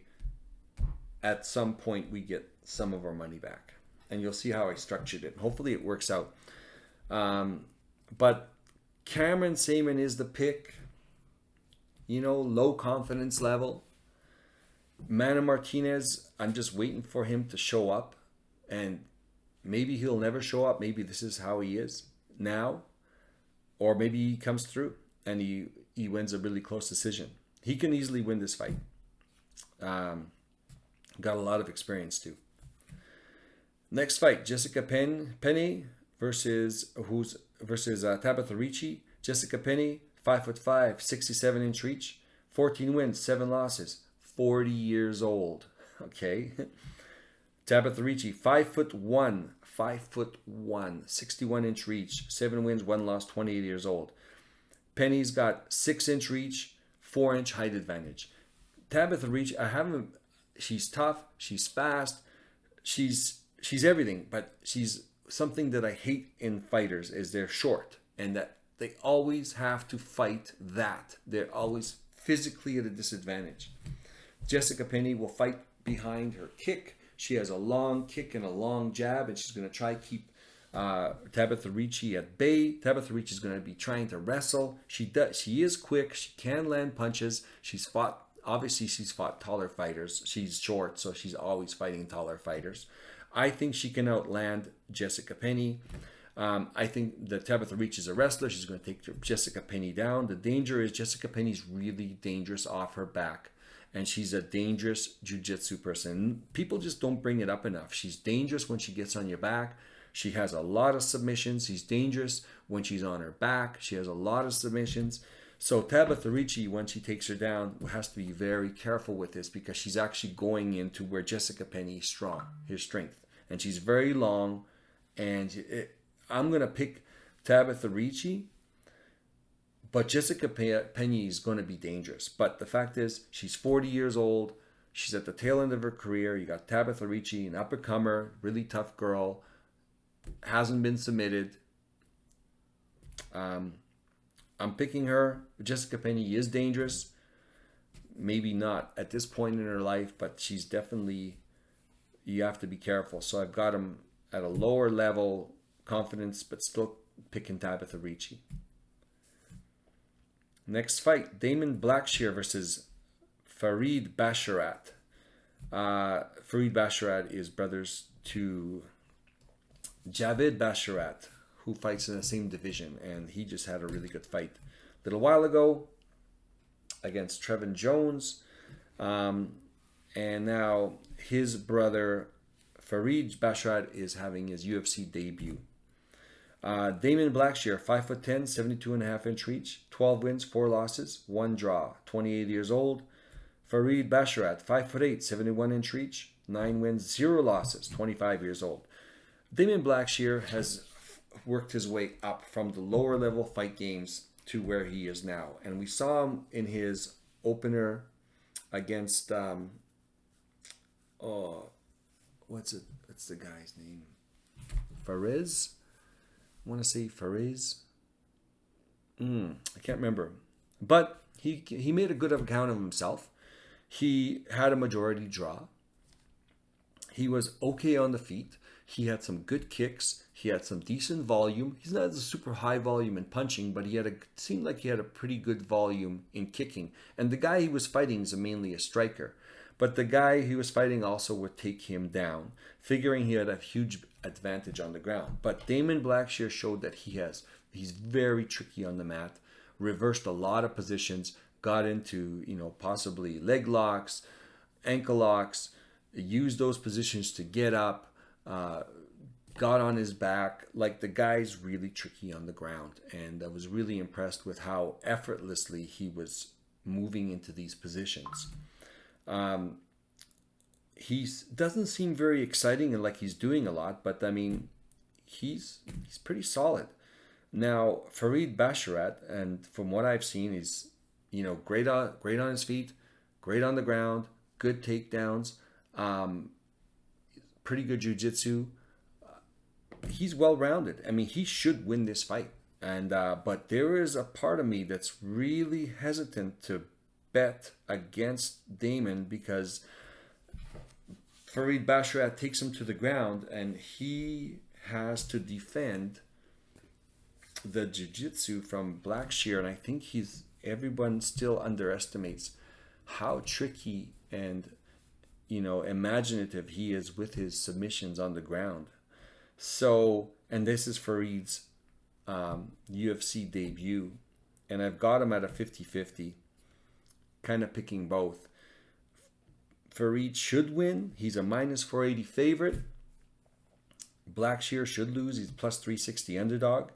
at some point we get some of our money back. And you'll see how I structured it. Hopefully it works out. But Cameron Saman is the pick. You know, low confidence level. Mana Martinez, I'm just waiting for him to show up. And maybe he'll never show up. Maybe this is how he is now. Or maybe he comes through and he wins a really close decision. He can easily win this fight. Got a lot of experience too. Next fight, Jessica Penne versus Tabitha Ricci. Jessica Penne, 5'5", 67-inch reach, 14 wins, 7 losses, 40 years old. Okay. Tabitha Ricci, 5'1", 61-inch reach, 7 wins, 1 loss, 28 years old. Penny's got 6-inch reach, 4-inch height advantage. Tabitha Ricci, she's tough, she's fast, she's everything, but she's something that I hate in fighters is they're short and that they always have to fight that. They're always physically at a disadvantage. Jessica Penne will fight behind her kick. She has a long kick and a long jab, and she's going to try to keep Tabitha Ricci at bay. Tabitha Ricci is going to be trying to wrestle. She is quick. She can land punches. She's fought taller fighters. She's short, so she's always fighting taller fighters. I think she can outland Jessica Penne. I think that Tabitha Ricci is a wrestler. She's going to take Jessica Penne down. The danger is Jessica Penne's really dangerous off her back. And she's a dangerous jiu-jitsu person. People just don't bring it up enough. She's dangerous when she gets on your back. She has a lot of submissions. She's dangerous when she's on her back. She has a lot of submissions. So Tabitha Ricci, when she takes her down, has to be very careful with this because she's actually going into where Jessica Penne is strong, her strength. And she's very long. And I'm going to pick Tabitha Ricci. But Jessica Penne is going to be dangerous. But the fact is, she's 40 years old. She's at the tail end of her career. You got Tabitha Ricci, an up-and-comer, really tough girl. Hasn't been submitted. I'm picking her. Jessica Penne is dangerous. Maybe not at this point in her life, but she's definitely, you have to be careful. So I've got him at a lower level confidence, but still picking Tabitha Ricci. Next fight, Damon Blackshear versus Farid Basharat. Farid Basharat is brothers to Javid Basharat, who fights in the same division, and he just had a really good fight a little while ago against Trevin Jones. And now his brother Farid Basharat is having his UFC debut. Damon Blackshear, 5'10", 72.5-inch reach, 12 wins, 4 losses, 1 draw, 28 years old. Farid Basharat, 5'8", 71-inch reach, 9 wins, 0 losses, 25 years old. Damon Blackshear has worked his way up from the lower level fight games to where he is now. And we saw him in his opener against, what's the guy's name? Fariz? I want to say Fariz. I can't remember. But he made a good account of himself. He had a majority draw. He was okay on the feet. He had some good kicks. He had some decent volume. He's not a super high volume in punching, but seemed like he had a pretty good volume in kicking. And the guy he was fighting is mainly a striker. But the guy he was fighting also would take him down, figuring he had a huge advantage on the ground. But Damon Blackshear showed that he's very tricky on the mat, reversed a lot of positions, got into, possibly leg locks, ankle locks, used those positions to get up, got on his back. Like, the guy's really tricky on the ground. And I was really impressed with how effortlessly he was moving into these positions. He doesn't seem very exciting and like he's doing a lot, but I mean, he's pretty solid. Now, Farid Basharat, and from what I've seen, he's great on his feet, great on the ground, good takedowns, pretty good jiu-jitsu. he's well-rounded. I mean, he should win this fight. And but there is a part of me that's really hesitant to bet against Damon because Farid Basharat takes him to the ground and he has to defend the jiu-jitsu from Blackshear. And I think everyone still underestimates how tricky and imaginative he is with his submissions on the ground. So, and this is Farid's UFC debut, and I've got him at a 50-50, kind of picking both. Farid should win. He's a minus 480 favorite. Blackshear should lose. He's plus 360 underdog.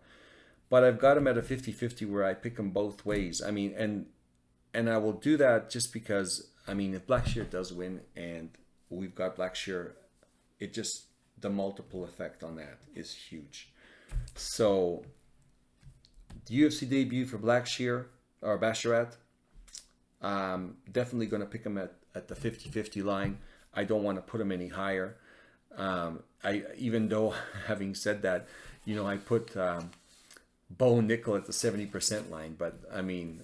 But I've got him at a 50-50 where I pick him both ways. I mean, and I will do that just because, I mean, if Blackshear does win and we've got Blackshear, the multiple effect on that is huge. So, the UFC debut for Blackshear or Basharat, definitely going to pick him at the 50-50 line. I don't want to put him any higher. Even though, having said that, I put Bo Nickel at the 70% line, but I mean,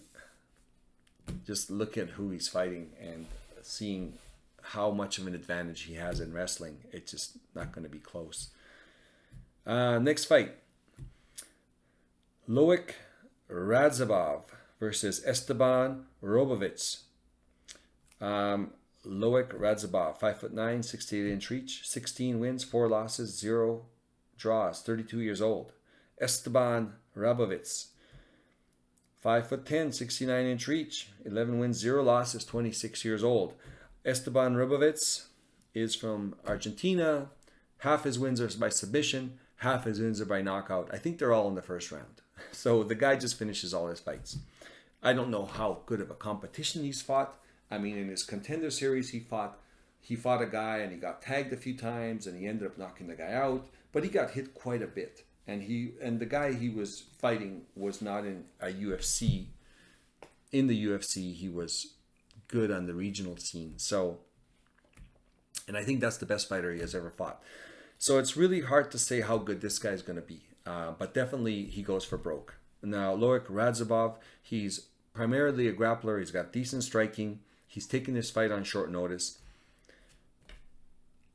just look at who he's fighting and seeing how much of an advantage he has in wrestling. It's just not going to be close. Next fight. Loic Radzhabov versus Esteban Robovic. Loic Radzhabov, 5'9", 68-inch reach, 16 wins, 4 losses, 0 draws, 32 years old. Esteban Robovic, 5'10", 69-inch reach, 11 wins, 0 losses, 26 years old. Esteban Robovic is from Argentina. Half his wins are by submission, half his wins are by knockout. I think they're all in the first round. So the guy just finishes all his fights. I don't know how good of a competition he's fought. I mean, in his Contender Series, he fought a guy and he got tagged a few times and he ended up knocking the guy out, but he got hit quite a bit. And the guy he was fighting was not in a UFC. In the UFC, he was good on the regional scene. So, and I think that's the best fighter he has ever fought. So it's really hard to say how good this guy's going to be. But definitely he goes for broke. Now, Loic Radzhabov, he's primarily a grappler. He's got decent striking. He's taking this fight on short notice.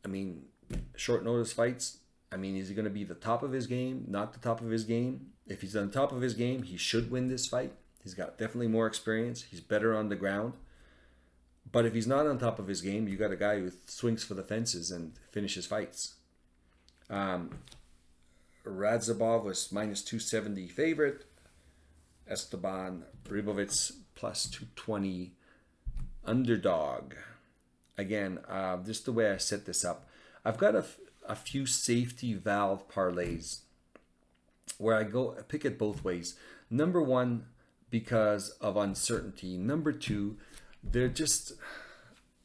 I mean, short notice fights, I mean, is he going to be the top of his game? Not the top of his game? If he's on top of his game, he should win this fight. He's got definitely more experience. He's better on the ground. But if he's not on top of his game, you got a guy who swings for the fences and finishes fights. Radzhabov was minus 270 favorite. Esteban Ribovic plus 220 underdog. Again, just the way I set this up, I've got a few safety valve parlays where I pick it both ways. Number one, because of uncertainty. Number two, they're just,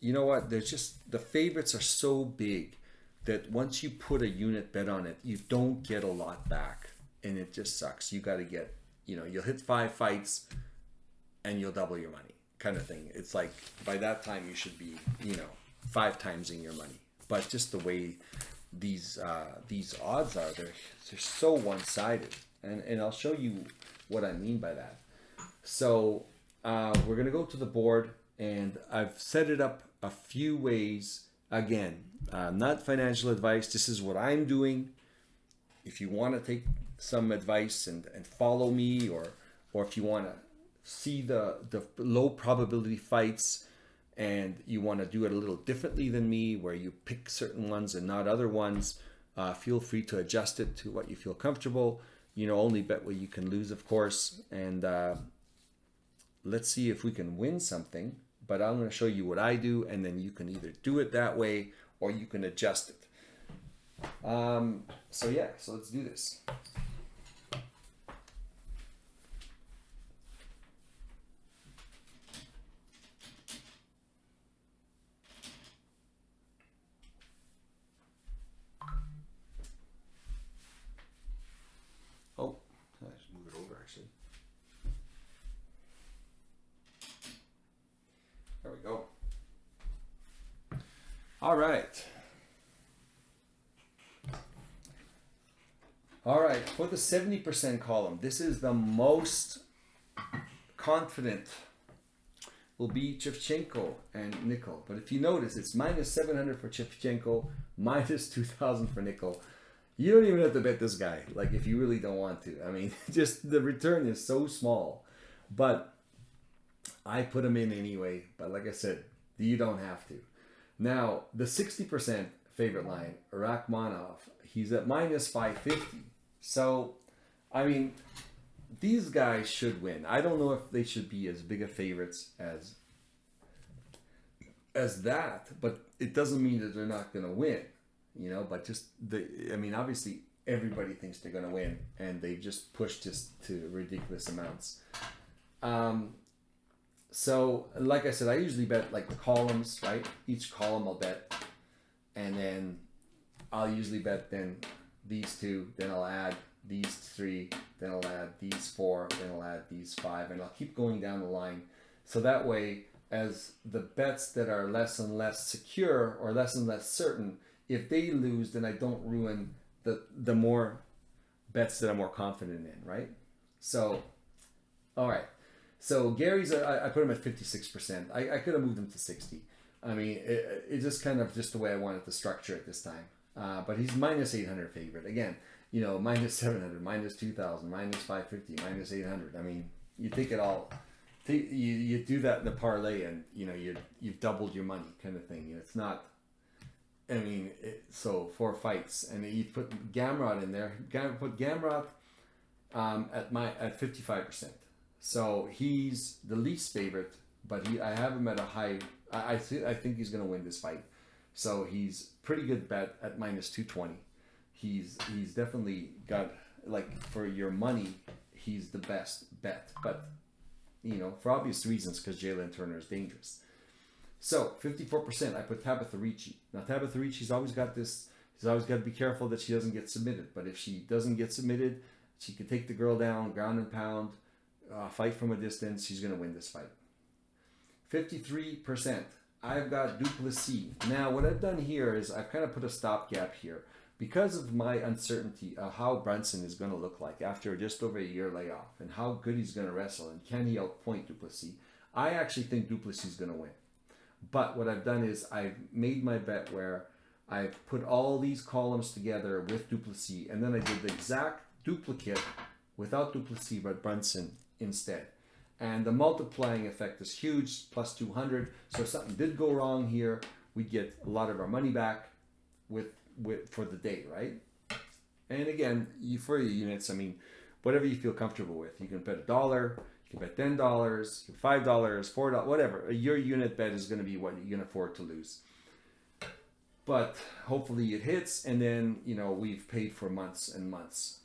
the favorites are so big that once you put a unit bet on it, you don't get a lot back, and it just sucks. You got to get, you'll hit 5 fights and you'll double your money, kind of thing. It's like by that time you should be, 5 times in your money. But just the way these odds are, they're so one-sided, and I'll show you what I mean by that. So we're gonna go to the board, and I've set it up a few ways. Again, not financial advice. This is what I'm doing. If you want to take some advice and follow me, or if you want to see the low probability fights and you want to do it a little differently than me, where you pick certain ones and not other ones, feel free to adjust it to what you feel comfortable. Only bet what you can lose, of course. And let's see if we can win something. But I'm going to show you what I do, and then you can either do it that way or you can adjust it. So let's do this. Oh, I should move it over actually. There we go. All right. All right, for the 70% column, this is the most confident will be Shevchenko and Nickel. But if you notice, it's minus 700 for Shevchenko, minus 2,000 for Nickel. You don't even have to bet this guy, like if you really don't want to. I mean, just the return is so small. But I put him in anyway. But like I said, you don't have to. Now, the 60% favorite line, Rachmanov, he's at minus 550. So, I mean, these guys should win. I don't know if they should be as big a favorites as that, but it doesn't mean that they're not going to win, you know. But just I mean, obviously everybody thinks they're going to win, and they just pushed this to ridiculous amounts. So, like I said, I usually bet like the columns, right? Each column I'll bet, and then I'll usually bet then these two, then I'll add these three, then I'll add these four, then I'll add these five, and I'll keep going down the line. So that way, as the bets that are less and less secure or less and less certain, if they lose, then I don't ruin the more bets that I'm more confident in, right? So, all right. So Gary's, I put him at 56%. I could have moved him to 60. I mean, it's just kind of just the way I wanted to structure it this time. But he's minus 800 favorite. Again, you know, minus 700, minus 2,000, minus 550, minus 800. I mean, you take it all. You do that in the parlay, and you know you've doubled your money, kind of thing. It's not. I mean, so 4 fights, and you put Gamrot in there. Put Gamrot at 55%. So he's the least favorite, but I have him at a high. I think he's going to win this fight. So he's pretty good bet at minus 220. He's definitely got, like, for your money, he's the best bet. But, you know, for obvious reasons, because Jalen Turner is dangerous. So 54%, I put Tabitha Ricci. Now Tabitha Ricci's always got this. He's always got to be careful that she doesn't get submitted. But if she doesn't get submitted, she can take the girl down, ground and pound, fight from a distance. She's going to win this fight. 53%. I've got Duplessis. Now, what I've done here is I've kind of put a stopgap here because of my uncertainty of how Brunson is going to look like after just over a year layoff and how good he's going to wrestle and can he outpoint Duplessis. I actually think Duplessis is going to win. But what I've done is I've made my bet where I've put all these columns together with Duplessis, and then I did the exact duplicate without Duplessis but Brunson instead. And the multiplying effect is huge, plus 200. So if something did go wrong here, we'd get a lot of our money back for the day, right? And again, for your units, I mean, whatever you feel comfortable with. You can bet $1, you can bet $10, $5, $4, whatever. Your unit bet is going to be what you can afford to lose. But hopefully it hits, and then, you know, we've paid for months and months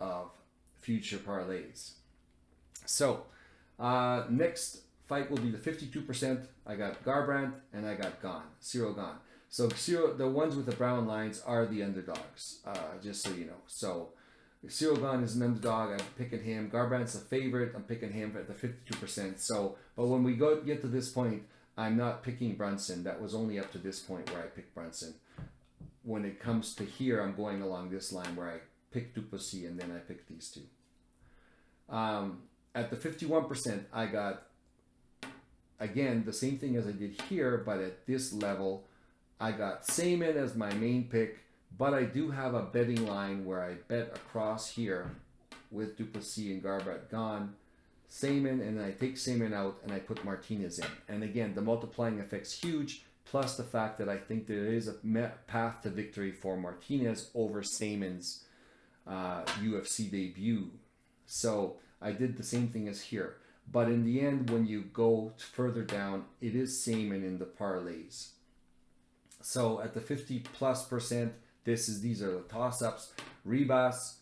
of future parlays. So, next fight will be the 52%. I got Garbrandt and I got Gane, Cyril Gane. So the ones with the brown lines are the underdogs, just so you know. So Cyril Gane is an underdog. I'm picking him. Garbrandt's a favorite. I'm picking him at the 52%. So, but when we get to this point, I'm not picking Brunson. That was only up to this point where I picked Brunson. When it comes to here, I'm going along this line where I pick Duplessis and then I pick these two. At the 51%, I got, again, the same thing as I did here, but at this level, I got Saman as my main pick, but I do have a betting line where I bet across here with Duplessis and Garbrandt Gane, Saman, and then I take Saman out and I put Martinez in. And again, the multiplying effect's huge, plus the fact that I think there is a path to victory for Martinez over Saman's UFC debut. So I did the same thing as here. But in the end, when you go further down, it is Saman in the parlays. So at the 50+%, these are the toss-ups. Ribas,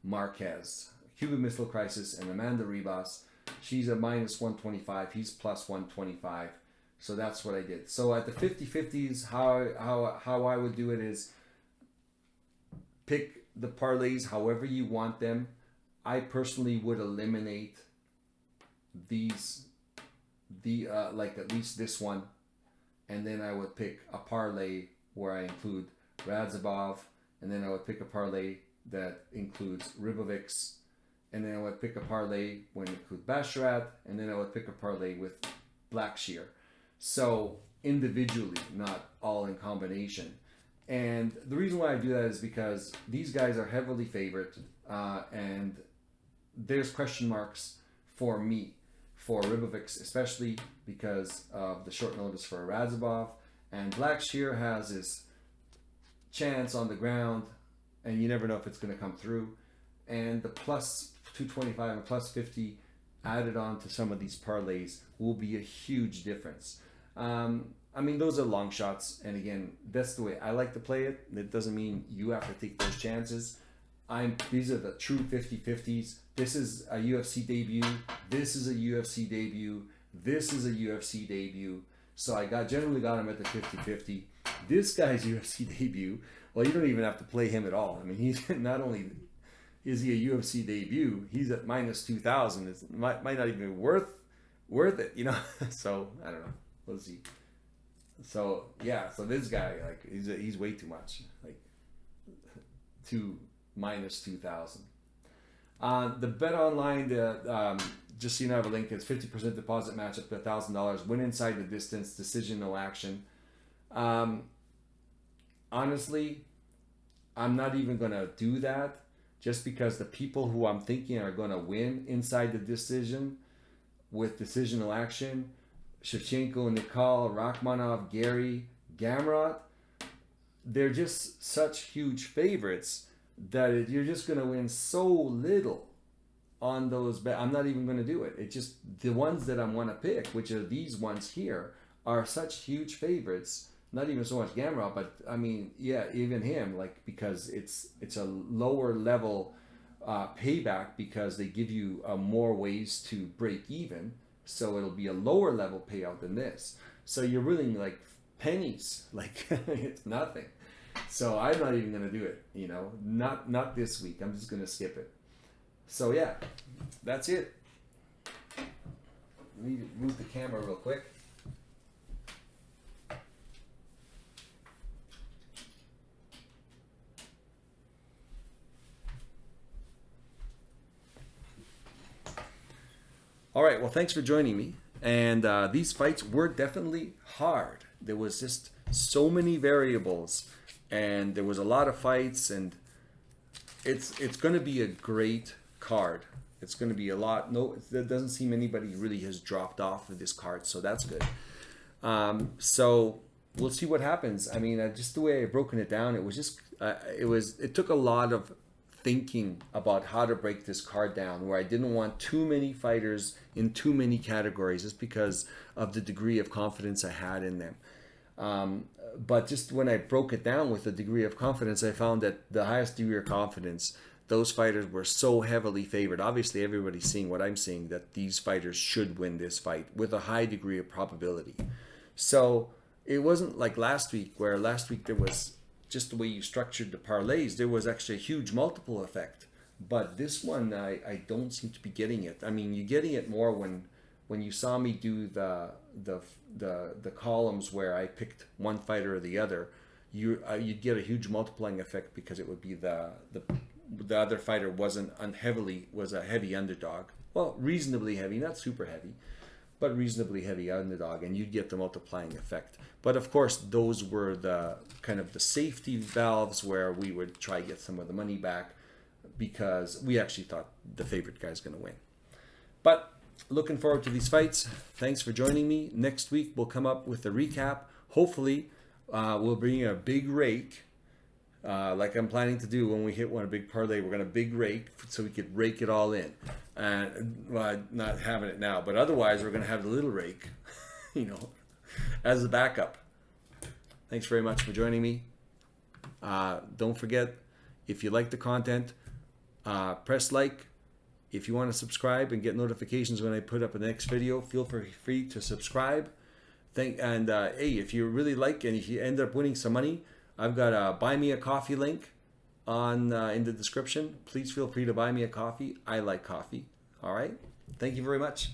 Marquez, Cuban Missile Crisis, and Amanda Ribas. She's a minus 125. He's plus 125. So that's what I did. So at the 50-50s, how I would do it is pick the parlays however you want them. I personally would eliminate these, like at least this one, and then I would pick a parlay where I include Radzhabov, and then I would pick a parlay that includes Ribovics, and then I would pick a parlay when it includes Basharat, and then I would pick a parlay with Blackshear. So individually, not all in combination. And the reason why I do that is because these guys are heavily favored, and there's question marks for me for Ribovics, especially because of the short notice for Razabov, and Blackshear has his chance on the ground, and you never know if it's going to come through. And the plus 225 and plus 50 added on to some of these parlays will be a huge difference. I mean, those are long shots, and again, that's the way I like to play it. It doesn't mean you have to take those chances. These are the true 50-50s. This is a UFC debut. This is a UFC debut. This is a UFC debut. So I generally got him at the 50-50. This guy's UFC debut, well, you don't even have to play him at all. I mean, he's not only is he a UFC debut, he's at minus 2,000. It might not even be worth it, you know. So I don't know. We'll see. So yeah, so this guy, like, he's way too much, like minus 2,000. The bet online, just so you know, I have a link. It's 50% deposit match up to $1,000. Win inside the distance, decision, no action. Honestly, I'm not even gonna do that, just because the people who I'm thinking are gonna win inside the decision with decisional action, Shevchenko, Nikol, Rachmanov, Gary, Gamrot, they're just such huge favorites that you're just going to win so little on those bets. I'm not even going to do it. It's just the ones that I want to pick, which are these ones here, are such huge favorites. Not even so much Gamrot, but I mean, yeah, even him, like, because it's a lower level payback, because they give you more ways to break even. So it'll be a lower level payout than this. So you're winning like pennies, like it's nothing. So I'm not even gonna do it, you know, not this week. I'm just gonna skip it. So yeah, that's it. Let me move the camera real quick. All right, well, thanks for joining me. And these fights were definitely hard. There was just so many variables, and there was a lot of fights, and it's going to be a great card. It's going to be a lot. No, there doesn't seem anybody really has dropped off of this card, so that's good. So we'll see what happens. I mean, just the way I've broken it down, it was just it took a lot of thinking about how to break this card down, where I didn't want too many fighters in too many categories, just because of the degree of confidence I had in them. But just when I broke it down with a degree of confidence, I found that the highest degree of confidence, those fighters were so heavily favored. Obviously, everybody's seeing what I'm seeing, that these fighters should win this fight with a high degree of probability. So it wasn't like last week, where last week there was, just the way you structured the parlays, there was actually a huge multiple effect. But this one, I don't seem to be getting it. I mean, you're getting it more when you saw me do the columns where I picked one fighter or the other. You'd get a huge multiplying effect, because it would be the other fighter was a heavy underdog. Well, reasonably heavy, not super heavy, but reasonably heavy underdog, and you'd get the multiplying effect. But of course, those were the kind of the safety valves where we would try to get some of the money back, because we actually thought the favorite guy's going to win. But looking forward to these fights. Thanks for joining me. Next week, we'll come up with a recap. Hopefully, we'll bring you a big rake, like I'm planning to do when we hit a big parlay. We're going to big rake, so we could rake it all in. And well, not having it now, but otherwise we're going to have the little rake, you know, as a backup. Thanks very much for joining me. Don't forget, if you like the content, press like. If you want to subscribe and get notifications when I put up the next video, feel free to subscribe. Hey, if you really like, and if you end up winning some money, I've got a buy me a coffee link on in the description. Please feel free to buy me a coffee. I like coffee. All right. Thank you very much.